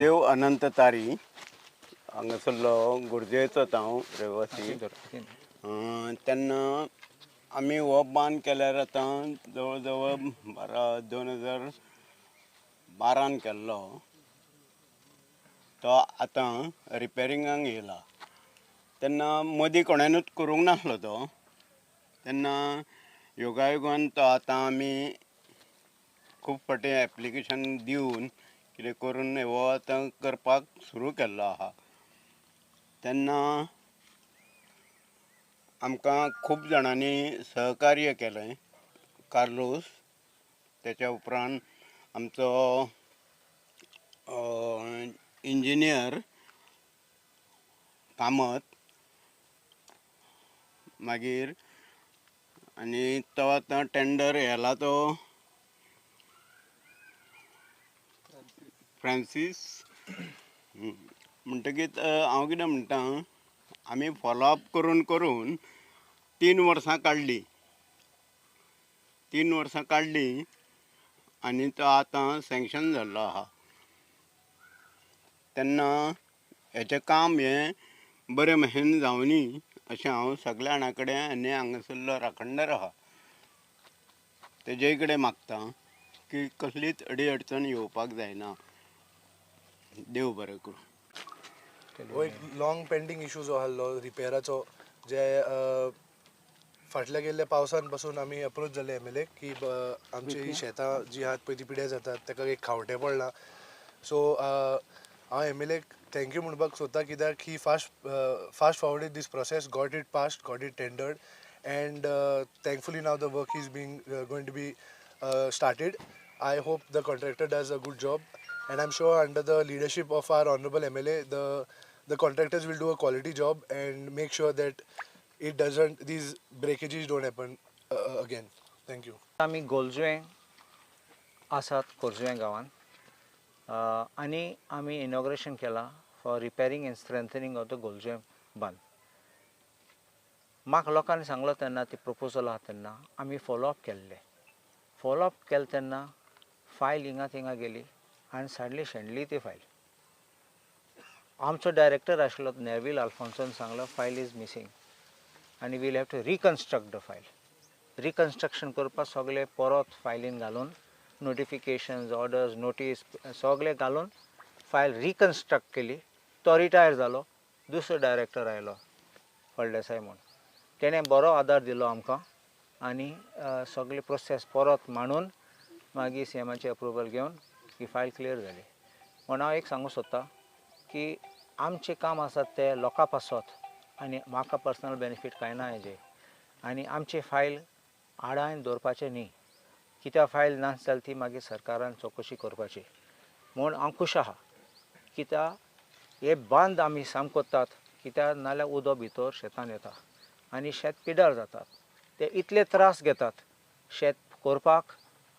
देव अनंत तारी हांगासरलो गुर्जेचो हांव रहिवासी. तेन्ना आमी हो बांद केल्यार आतां जवळ जवळ 2012 केल्लो. तो आतां रिपेरिंगाक येयला. तेन्ना मदीं कोणेनूच करूंक नासलो तो. तेन्ना योगायोगान तो आतां आमी खूब फावटी एप्लिकेशन दिवन कितें करून हो आतां करपाक सुरू केल्लो आहा. तेन्ना आमकां खूब जाणांनी सहकार्य केलें. कार्लोस, तेच्या उपरांत आमचो इंजिनियर कामत, मागीर आनी तो आतां टेंडर येयला तो फ्रांसीस. म्हणटकीत हांव कितें म्हणटा, आमी फॉलोअप करून करून 3 वर्सां काडली. 3 वर्सां काडली आनी तो आतां सँक्शन जाल्लो आहा. तेन्ना हेचें काम हें बरे भशेन जावनी अशें हांव सगळ्या जाणां कडेन आनी हांगासरलो राखणदार आहा तेजे कडेन मागतां की कसलीच अडी अडचण येवपाक जायना. देव बरें करूं. हो एक लॉंग पेंडींग इशू जो आसलो रिपेराचो, जे फाटल्या गेल्ल्या पावसान पासून आमी अप्रोच जाले MLA की आमची ही शेतां जी आहात पळय ती पिड्यार जातात, ताका एक खावटें पडलां. सो हांव MLA थँक्यू म्हणपाक सोदता, कित्याक ही fast forwarded this process, got it passed, got it tendered, and thankfully now the work is going to be started. I hope the contractor does a good job, and I'm sure under the leadership of our honorable MLA, the contractors will do a quality job and make sure that these breakages don't happen again. Thank you. आमी गोलजुवें आसात कोरजुवें गांवांत आनी आमी inauguration केलां for repairing and strengthening of the गोलजुवें बांद. म्हाका लोकांनी सांगलो तेन्ना ती प्रपोजल आहा तेन्ना आमी फॉलोअप केल्ले. फॉलोअप केले तेन्ना फायल हिंगा थिंगा गेली आनी साडली शेणली ती फायल. आमचो डायरेक्टर आशिल्लो नेविल आल्फोन्सान सांगलो फायल इज मिसींग आनी we'll have to reconstruct the file. Reconstruction करपाक सगळे परत फायलीन घालून नोटिफिकेशन्स, ऑर्डर्स, नोटीस सगळे घालून फायल रिकन्स्ट्रक्ट केली. तो रिटायर जालो. दुसरो डायरेक्टर आयलो फळदेसाय म्हूण. तेणें बरो आदार दिलो आमकां आनी सगळे प्रोसेस परत मांडून मागीर CMची अप्रुवल घेवन ही फायल क्लियर जाली. म्हूण हांव एक सांगूंक सोदतां की आमचें काम आसात तें लोकां पासत आनी म्हाका पर्सनल बेनिफीट कांय ना हेजें. आनी आमची फायल आडायन दवरपाचें न्ही. कित्याक फायल नासली जाल्यार ती मागीर सरकारान चवकशी करपाची. म्हूण हांव खूश आहा कित्याक हे बांद आमी साम कोत्तात, कित्याक नाल्यार उदक भितर शेतान येता आनी शेत पिड्यार जातात. ते इतले त्रास घेतात शेत करपाक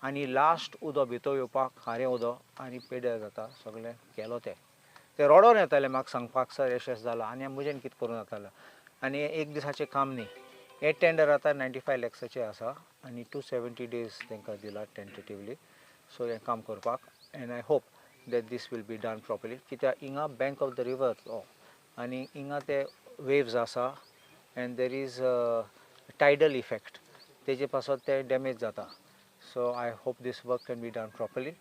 आनी लास्ट उदक भितर येवपाक खारें उदक आनी पिड्यार जाता. सगळें केलो ते रडोन येताले म्हाका सांगपाक, सर अशें जालां आनी म्हजेन कितें करूं जातालें. आनी एक दिसाचें काम न्ही. हे टेंडर आतां 95 लॅक्साचें आसा आनी 270 days तांकां दिला टेंटेटिवली. सो हें काम करपाक and I hope that this will be done properly. कित्याक हिंगा बँक ऑफ द रिवर आनी हिंगा ते वेव्स आसा and there is tidal effect, तेजे पासत ते डॅमेज जाता. So I hope this work can be done properly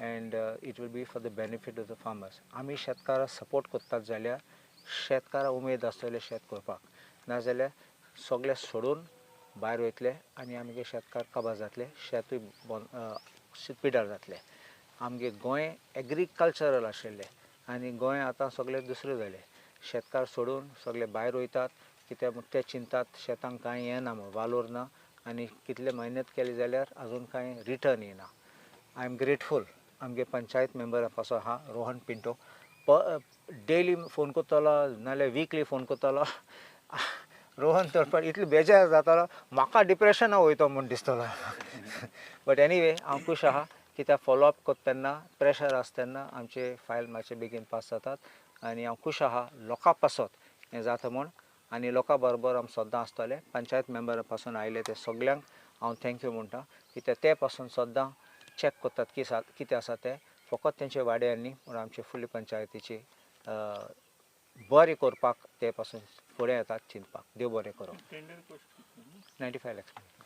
and it will be for the benefit of the farmers. आमी शेतकारां सपोर्ट करतात जाल्यार शेतकारां उमेद आसतले शेत करपाक. नाजाल्यार सगळे सोडून भायर वयतले आनी आमगे शेतकार काबार जातले, शेतूय पिड्यार जातले. आमगे गोंय एग्रीकल्चरल आशिल्लें आनी गोंय आतां सगळें दुसरें जालें. शेतकार सोडून सगळे भायर वयतात कित्याक ते चिंतात शेतांक कांय येना म्हूण, वालोर ना आनी कितले मेहनत केली जाल्यार आजून कांय रिटर्न येना. आय एम ग्रेटफूल आमगे पंचायत मेंबर पासो आहा रोहन पिंटो. डेली फोन करतलो नाल्यार वीकली फोन करतलो. रोहन तर इतलो बेजार जातालो, म्हाका डिप्रेशनाक वयता म्हूण दिसतलो. बट एनीवे हांव खूश आहा कित्याक फॉलोअप करता तेन्ना प्रेशर आसता तेन्ना आमचे फायल मातशे बेगीन पास जातात आनी हांव खूश आहा लोकां पासत हें जाता म्हूण. आनी लोकां बरोबर आमी सद्दां आसतले. पंचायत मेंबरा पासून आयले ते सगळ्यांक हांव थँक्यू म्हणटा कित्याक ते पासून सद्दां चॅक करतात कितें आसा तें फकत तेंचे वाड्यांनी पूण आमचे फुडले पंचायतीची बरें करपाक ते पासून फुडें येतात चिंतपाक. देव बरें करूं. 95 lakhs.